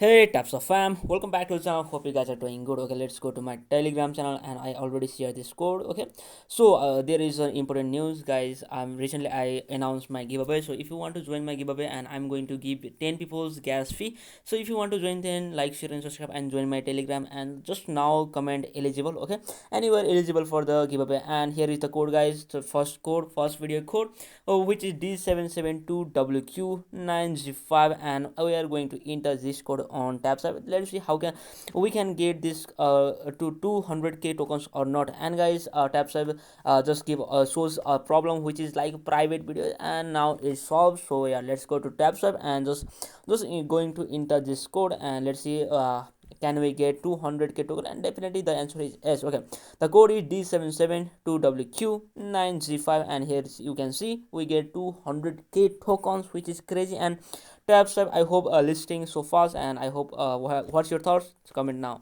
Hey taps of fam, welcome back to the channel. Hope you guys are doing good. Okay, let's go to my Telegram channel and I already share this code. Okay, so there is an important news, guys. Recently I announced my giveaway. So if you want to join my giveaway, and I'm going to give 10 people's gas fee. So if you want to join, then like, share, and subscribe, and join my Telegram. And just now comment eligible. Okay, and you are eligible for the giveaway. And here is the code, guys. The first code, first video code, which is D772WQ9G5, and we are going to enter this code on Tapswap. Let's see how can we can get this to 200k tokens or not. And guys, Tapswap just give shows a problem which is like private video, and now it's solved. So yeah, let's go to Tapswap and just going to enter this code, and let's see can we get 200k token. And definitely the answer is yes. Okay, the code is D772WQ9G5, and here you can see we get 200k tokens, which is crazy. And Tapswap, I hope listing so fast, and I hope what's your thoughts? Comment now.